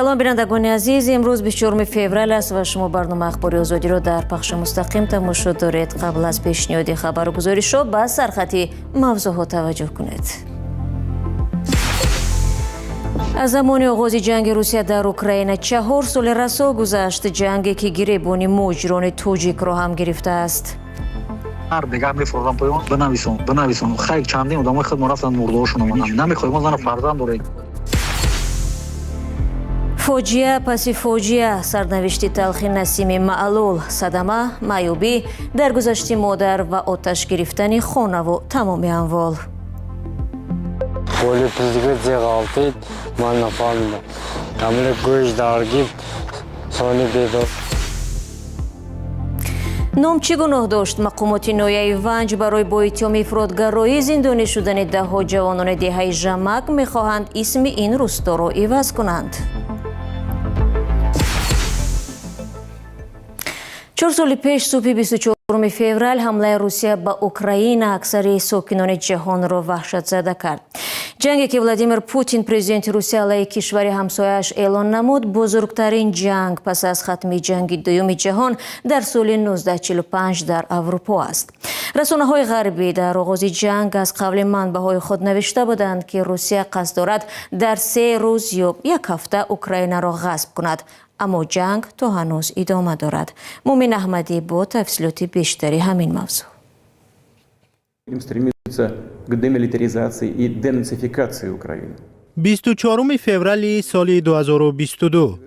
салом бинандагони азиз, имрӯз 24 феврал аст ва шумо барнома ахбори озодиро дар пахши мустақим тамошо доред. қабл аз пешниҳоди хабару гузоришҳо ба сархати мавзӯъҳо таваҷҷӯҳ кунед. аз замони оғози ҷанги Русия дар Украина 4 соли расо гузашт, ҷанге ки гиребони муҳоҷирони тоҷикро ҳам гирифтааст. هر دیگه میفروشم پیام بنویسون خیلی چندین آدمای خود رفتن مرده‌هاشون اومدن نمیخوایم ما زن فرزند داریم. فوجیه پسی فوجیه سرنوشتی تلخی نسیم معلول صدمه معیوبی درگذشت مادر و آتش گرفتن خانه و تمام اموال. Коли президент алтид ман нафаҳмидам. Амре гӯш даргиб сони бедор. ном чӣ гуноҳ дошт? мақомоти ноҳияи Ванҷ барои бо иттиҳоми ифротгароӣ зиндонӣ шудани даҳҳо ҷавонони деҳаи Жамак мехоҳанд исми ин рӯсторо иваз кунанд. 4 соли пеш субҳи 24 феврал ҳамлаи Русия ба Украина аксари сокинони ҷаҳонро ваҳшатзада кард. ҷанге ки Владимир Путин президенти Русия алайҳи кишвари ҳамсояаш эълон намуд, бузургтарин ҷанг пас аз хатми ҷанги дуюми ҷаҳон дар соли 1945 дар Аврупо аст. расонаҳои ғарбӣ дар оғози ҷанг аз қавли манбаъҳои худ навишта буданд, ки Русия қасд дорад дар 3 рӯз ё 1 ҳафта Украинаро ғасб кунад. аммо ҷанг то ҳанӯз идома дорад. Мумин Аҳмадӣ бо тафсилоти бештари ҳамин мавзӯъ. Стремится к демилитаризации и денацификации Украины. 24 феврали соли 2022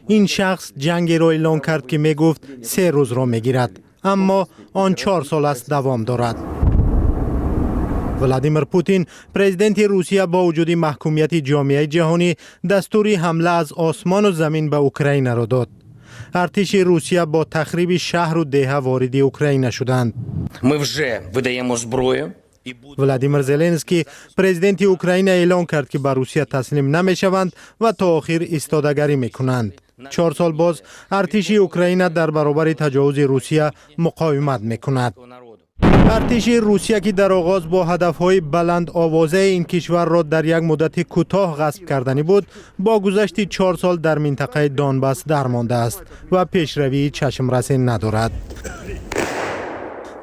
ин шахс ҷангеро эълон кард, ки мегуфт 3 рӯзро мегирад, аммо он 4 сол аст давом дорад. Владимир Путин президенти Русия бо вуҷуди маҳкумияти ҷомеаи ҷаҳонӣ дастури ҳамла аз осмону замин ба Украинаро дод. артиши Русия бо тахриби шаҳру деҳа вориди Украина шуданд. Мы вже видаємо зброю. Владимир Зеленский президенти Украина эълон кард, ки ба Русия таслим намешаванд ва то охир истодагарӣ мекунанд. 4 сол боз артиши Украина дар баробари таҷовузи Русия муқовимат мекунад. артиши Русия ки дар оғоз бо ҳадафҳои баландовозаи ин кишварро дар як муддати кӯтоҳ ғасб карданӣ буд, бо гузашти 4 сол дар минтақаи Донбас дармондааст ва пешравии чашмрасе надорад.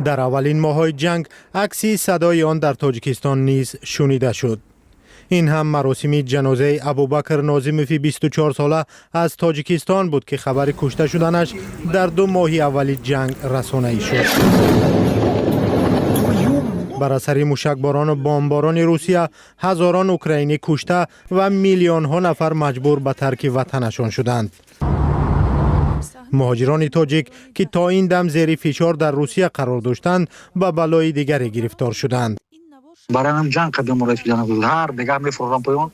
дар аввалин моҳҳои ҷанг акси садои он дар Тоҷикистон низ шунида шуд. ин ҳам маросими ҷанозаи Абубакр Нозимови 24 сола аз Тоҷикистон буд, ки хабари кушта шуданаш дар 2 моҳи аввали ҷанг расонаӣ шуд. бар асари мушакборону бомбборони Русия ҳазорон украинӣ кушта ва миллионҳо нафар маҷбур ба тарки ватанашон шуданд. муҳоҷирони тоҷик ки то ин дам зери фишор дар Русия қарор доштанд, ба балои дигаре гирифтор шуданд. برای هم جنگ قدم مورد شدن بود هر دیگه میفروشم پیام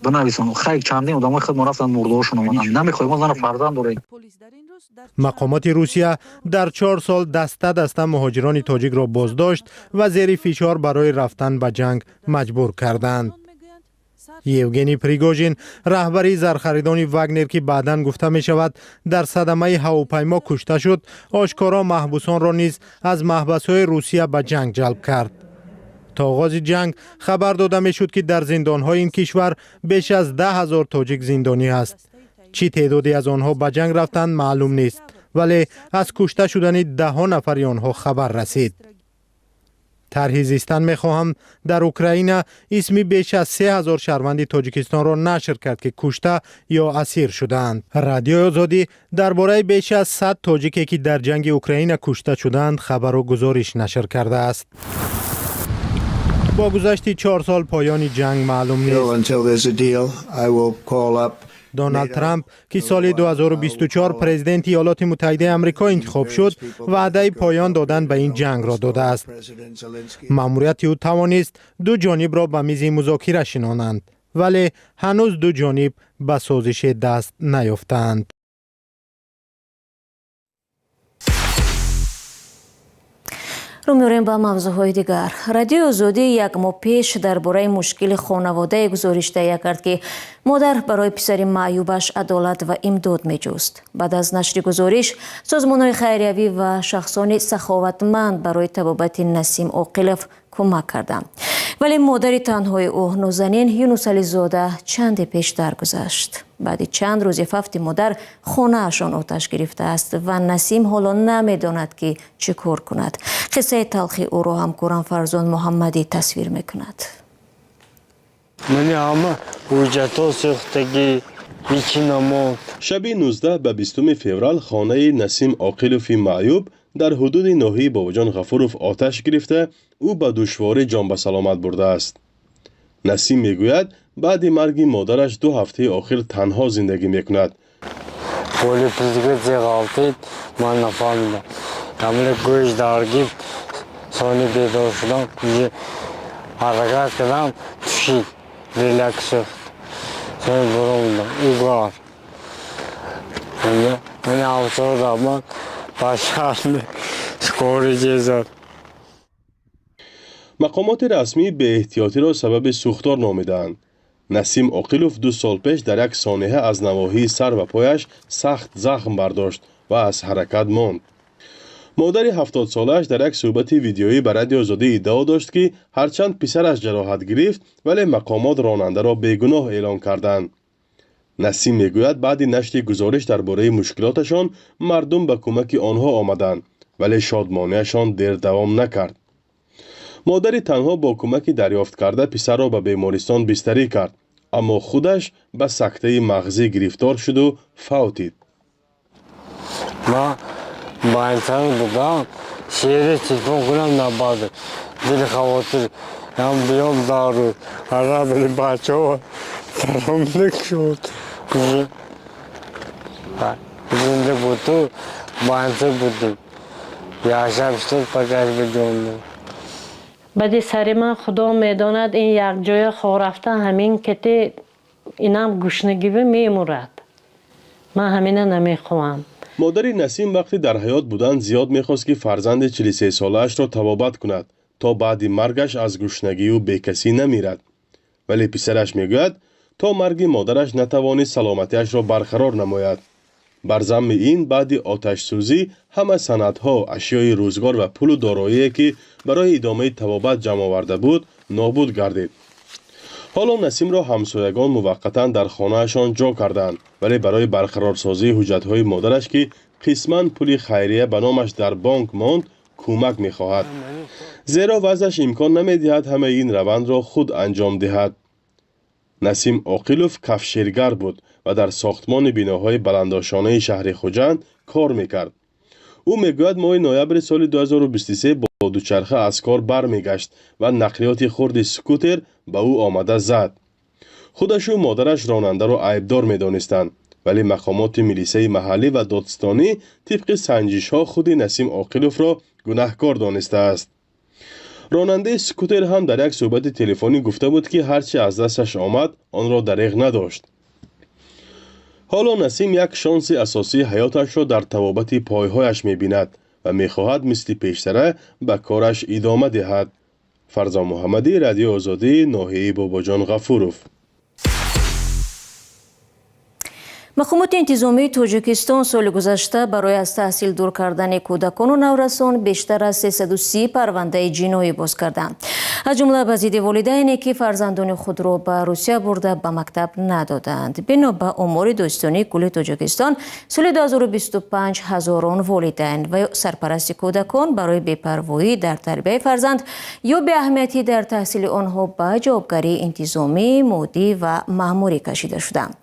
بنویسون خیلی چندین آدمای خود رفتن مرده‌هاشون اومدن نمیخوایم ما زن فرزند داریم. مقامات روسیه در 4 سال دسته دسته مهاجران تاجیک را بازداشت و زیر فشار برای رفتن به جنگ مجبور کردند. یوگنی پریگوژین رهبری زرخریدان واگنر که بعداً گفته می شود در صدمه هواپیما کشته شد، آشکارا محبوسان را نیز از محبس‌های روسیه به جنگ جلب کرد. تا آغاز جنگ خبر داده می شد که در زندان‌های این کشور بیش از 10,000 تاجیک زندانی است. چی تعدادی از آنها به جنگ رفتند معلوم نیست، ولی از کشته شدن 10 نفر آنها خبر رسید. طرح زیستن می‌خواهم در اوکراین اسمی بیش از 3,000 شهروند تاجیکستان را نشر کرد که کشته یا اسیر شدند. رادیو آزادی درباره بیش از 100 تاجیکی که در جنگ اوکراین کشته شدند خبر و گزارش نشر کرده است. با گذشت 4 سال پایان جنگ معلوم نیست. دونالد ترامپ که سال 2024 پرزیدنت ایالات متحده آمریکا انتخاب شد، وعده پایان دادن به این جنگ را داده است. مأموریت او توانست 2 جانب را به میز مذاکره شنانند، ولی هنوز 2 جانب به سازش دست نیافتند. رو می‌ریم با موضوعهای دیگر. رادیو آزادی یک ماه پیش درباره مشکل خانواده گزارش تهیه کرد که مادر برای پسر معیوبش عدالت و امداد می‌جست. بعد از نشر گزارش سازمان‌های خیریوی و شخصان سخاوتمند برای طبابت نسیم عاقلوف کمک کردند. ولی مادر تنهای او نازنین یونس علیزاده چند پیش درگذشت. بعد چند روز 7 مادر خانه‌اشان آتش گرفته است و نسیم حالا نمیداند که چه کار کند. قصه تلخی او را همکارم فرزان محمدی تصویر میکند. من همه حجتا سوختگی هیچی نموند. شب 19 به 20 فوریه خانه نسیم عاقلوف معیوب در حدود ناحیه باباجان غفورов آتش گرفته او به دشواری جان به سلامت برده است. نسیم میگوید بعد مرگ مادرش 2 هفته آخر تنها زندگی میکند. پولی پزگرد زیغالتید من نفهمیدم. عمل گوش درگیر سانی بیدار شدم. حرکت کردم توشید. ریلکس شد. سانی بروندم. ایگار. من افسردم. من باشنده سکوری جزد. مقامات رسمی به احتیاطی را سبب سوختار نامیدند. نسیم عاقلوف 2 سال پیش در یک سانحه از نواحی سر و پایش سخت زخم برداشت و از حرکت ماند. مادر 70 سالش در یک صحبت ویدیویی به رادیو آزادی ادعا داشت که هرچند پسرش جراحت گرفت ولی مقامات راننده را بیگناه اعلام کردند. نسیم میگوید بعد نشر گزارش درباره مشکلاتشان مردم به کمک آنها آمدند ولی شادمانیشان دیر دوام نکرد. مادر تنها با کمک دریافت کرده پسر را به بیمارستان بستری کرد اما خودش به سکته مغزی گرفتار شد و فوتید. من با انسان بودم شیره چیزون کنم نباده دل خواهد هم بیام دارو هر بلی بچه ها تراملک شد زنده بود تو با انسان بودیم یا شب شد پکر بجوندم. بدی سر من خدا میداند این یک جای خواه رفته همین کتی اینم گشنگی میمورد. من همینه نمیخوام. مادر نسیم وقتی در حیات بودند زیاد میخواست که فرزند 43 سالش را تبابت کند تا بعد مرگش از گشنگی و بیکسی نمیرد. ولی پسرش میگوید تا مرگ مادرش نتوانید سلامتیش را برقرار نماید. بر ضمن این بعد آتش سوزی همه سندها، اشیای روزگار و پول و دارایی که برای ادامه تبابت جمع آورده بود نابود گردید. حالا نسیم را همسایگان موقتا در خانهشان جا کردند ولی برای برقرارسازی حجتهای مادرش که قسماً پول خیریه به نامش در بانک ماند کمک می‌خواهد. زیرا وضعش امکان نمی‌دهد همه این روند را خود انجام دهد. نسیم عاقلوف کفشیرگر بود و در ساختمان بیناهای بلندآشانه شهر خوجند کار میکرد. او میگوید ماه نوامبر سال 2023 با دوچرخه از کار برمیگشت و نقلیات خرد سکوتر به او آمده زد. خودش و مادرش راننده را عیبدار میدانستند ولی مقامات میلیسه محلی و دادستانی طبق سنجش ها خود نسیم عاقلوف را گناهکار دانسته است. راننده سکوتر هم در یک صحبت تلفنی گفته بود که هرچی از دستش آمد آن را دریغ نداشت. حالا نسیم یک شانس اساسی حیاتش را در تبابت پایهایش می‌بیند و می‌خواهد مثل پیشتره به کارش ادامه دهد. فرزان محمدی، رادیو آزادی، ناحیه باباجان غفورov. مقامات انتظامی تاجیکستان سال گذشته برای از تحصیل دور کردن کودکان و نورسان بیشتر از 330 پرونده جنایی باز کردند. از جمله بازدید والدینی که فرزندان خود را به روسیه برده به مکتب ندادند. بنا به امور داستانی کل تاجیکستان سال 2025 هزاران والدین و سرپرست کودکان برای بی‌پروایی در تربیت فرزند یا بی اهمیتی در تحصیل آنها به جوابگری انتظامی، مادی و مأموری کشیده شدند.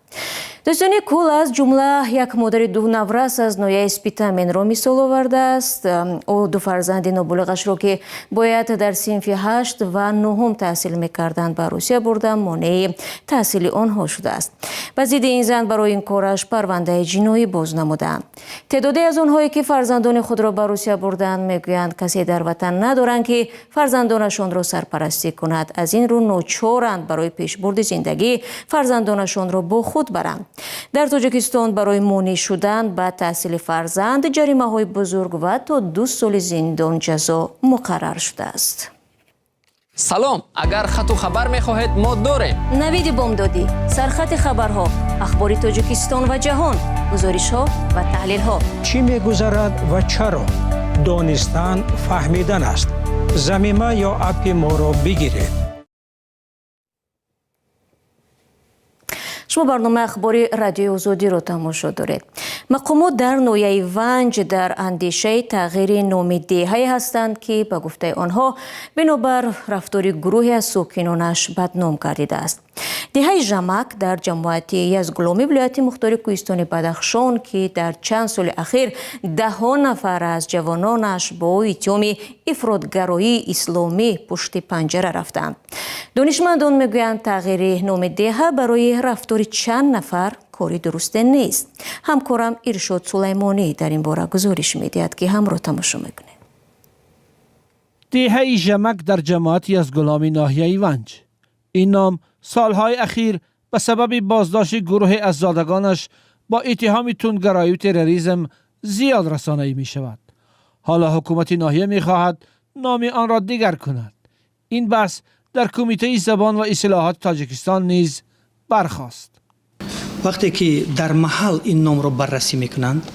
دوستان کل از جمله یک مادر 2 نورس از نویه اسپیتامین را مثال آورده است. او 2 فرزند نابالغش را که باید در صنف 8 و 9 تحصیل میکردند به روسیه برده مانع تحصیل آنها شده است. بازدید این زن برای این کارش پرونده جنایی باز نمودند. تعدادی از آنهایی که فرزندان خود را به روسیه بردند میگویند کسی در وطن ندارند که فرزندانشان را سرپرستی کند. از این رو ناچارند برای پیشبرد زندگی فرزندانشان را با خود برند. در تاجیکستان برای مانع شدن به تحصیل فرزند جریمه‌های بزرگ و تا 2 سال زندان جزا مقرر شده است. سلام، اگر خط و خبر می‌خواهید ما داریم. نوید بامدادی، سرخط خبرها، اخبار تاجیکستان و جهان، گزارش‌ها و تحلیل‌ها. چی می‌گذرد و چرا؟ دانستن فهمیدن است. ضمیمه یا اپ ما را بگیرید. شما برنامه اخباری رادیو آزادی رو تماشا دارید. مقامات در نویه ونج در اندیشه تغییر نام دهه‌ای هستند که به گفته آنها بنابر رفتار گروهی از ساکنانش بدنام گردیده است. دهه ژمک در جماعت یزگلومی ولایت مختار کوهستان بدخشان که در چند سال اخیر ده‌ها نفر از جوانانش با اتهام افراطگرایی اسلامی پشت پنجره رفتند. دانشمندان میگویند تغییر نام دهه برای رفتار چند نفر کاری درست نیست. همکارم ارشاد سلیمانی در این باره گزارش میدهد که همراه تماشا میکنید. دهه ژمک در جماعت یزگلومی ناحیه ونج. این نام سالهای اخیر به سبب بازداشت گروه از زادگانش با اتهام تندگرایی و تروریسم زیاد رسانه‌ای می شود. حالا حکومت ناحیه می خواهد نام آن را دیگر کند. این بحث در کمیته زبان و اصلاحات تاجیکستان نیز برخاست. وقتی که در محل این نام را بررسی میکنند،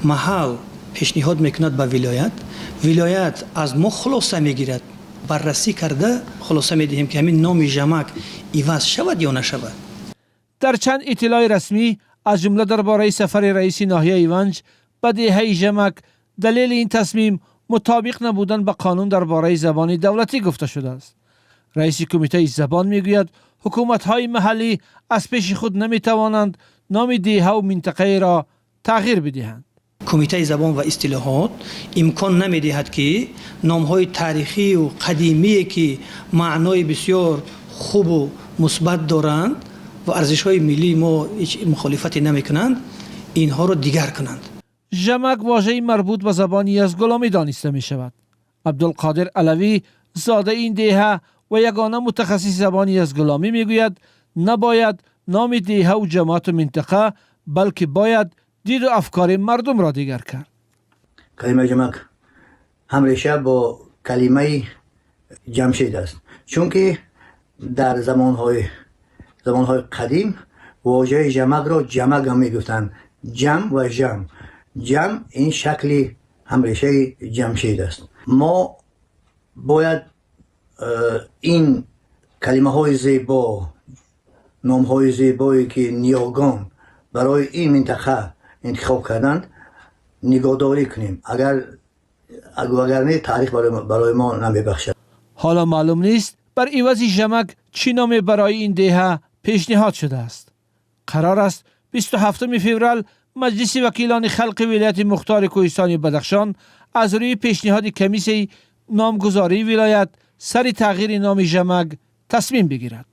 محل پیشنهاد میکند به ولایت از ما خلاصه میگیرد. بررسی کرده خلاصه میدهیم که همین نام ژمک عوض شود یا نشود. در چند اطلاع رسمی از جمله درباره سفر رئیس ناحیه ونج به دهه ژمک دلیل این تصمیم مطابق نبودن به قانون درباره زبان دولتی گفته شده است. رئیس کمیته زبان میگوید حکومت‌های محلی از پیش خود نمیتوانند نام دهه و منطقه را تغییر بدهند. کمیته زبان و اصطلاحات امکان نمیدهد که نام‌های تاریخی و قدیمی که معنای بسیار خوب و مثبت دارند و ارزش‌های ملی ما هیچ مخالفتی نمی‌کنند اینها را دیگر کنند. ژمک واژه‌ای مربوط به زبان یزگلومی دانسته می‌شود. عبدالقادر علوی زاده این دهه و یگانه متخصص زبان یزگلومی میگوید نباید نام دهه و جماعت و منطقه بلکه باید دید و افکار مردم را دیگر کرد. کلمه ژمک همیشه با کلمه جمشید است، چون که در زمانهای قدیم واژه ژمک را جمک هم میگفتند. جم و جم این شکل همیشه جمشید است. ما باید این کلمه های زیبا، نام های زیبایی که نیاگان برای این منطقه انتخاب کردند نگهداری کنیم. اگر نه تاریخ برای ما نمیبخشد. حالا معلوم نیست بر عوض ژمک چی نام برای این دهه پیشنهاد شده است. قرار است 27 فوریه مجلس وکیلان خلق ولایت مختار کوهستان بدخشان از روی پیشنهاد کمیته نامگذاری ولایت سر تغییر نام ژمک تصمیم بگیرد.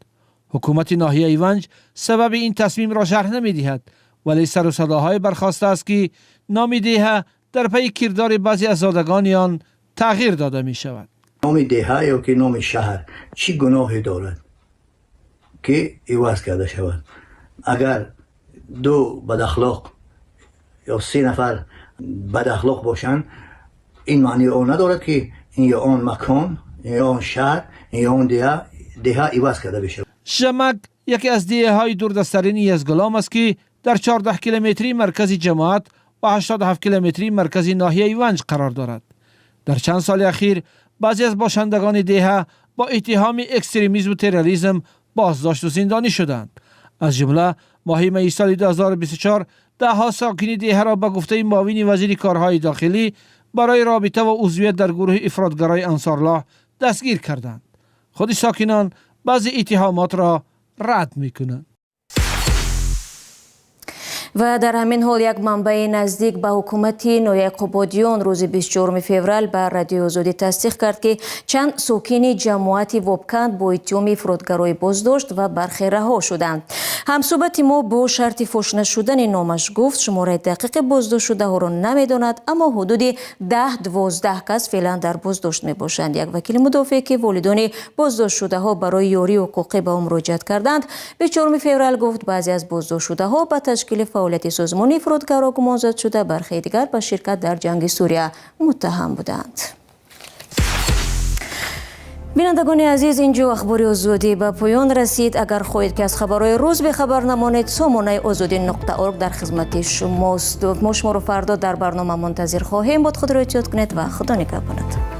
حکومت ناحیه ونج سبب این تصمیم را شرح نمی‌دهد، ولی سر و صداهای برخاسته است که نام دهه در پی کردار بعضی از زادگان آن تغییر داده می شود. نام دهه یا که نام شهر چی گناهی دارد که عوض کرده شود؟ اگر دو بد یا 3 نفر بد اخلاق باشند این معنی آن ندارد که این یا آن مکان یا آن شهر یا آن دهه عوض کرده بشه. ژمک یکی از دهه‌های دوردستترین یزگلام است که در 14 کیلومتری مرکز جماعت و 87 کیلومتری مرکز ناحیه ونج قرار دارد. در چند سال اخیر بعضی از باشندگان دهه با اتهام اکستریمیسم و تروریسم بازداشت و زندانی شدند. از جمله ماه می سال 2024 ده‌ها ساکن دهه را به گفته معاون وزیر کارهای داخلی برای رابطه و عضویت در گروه افراطگرای انصارالله دستگیر کردند. خود ساکنان بعضی اتهامات را رد می‌کنند. و در همین حال یک منبع نزدیک به حکومت نویه قبادیان روز 24 فوریه بر رادیو آزادی تصدیق کرد که چند ساکن جماعت وابکند با اتهام افراطگرایی بازداشت و برخی رها شدند. همصحبت ما با شرط فاش نشدن نامش گفت شماره دقیق بازداشت شده ها را نمیداند، اما حدود 10-12 کس فعلا در بازداشت می باشند. یک وکیل مدافع که والدان بازداشت شده ها برای یاری حقوقی به او مراجعت کردند 24 فوریه گفت بعضی از بازداشت شده ها به تشکیل فعالیت سازمان افراطگرا گمانزد شده، برخی دیگر به شرکت در جنگ سوریه متهم بودند. بینندگان عزیز، اینجا اخبار آزادی به پایان رسید. اگر خواهید که از خبرهای روز به خبر نمانید سامانه azadi.org در خدمت شماست. ما شما رو فردا در برنامه منتظر خواهیم بود. خود را احتیاط کنید و خدا نگهدارتان.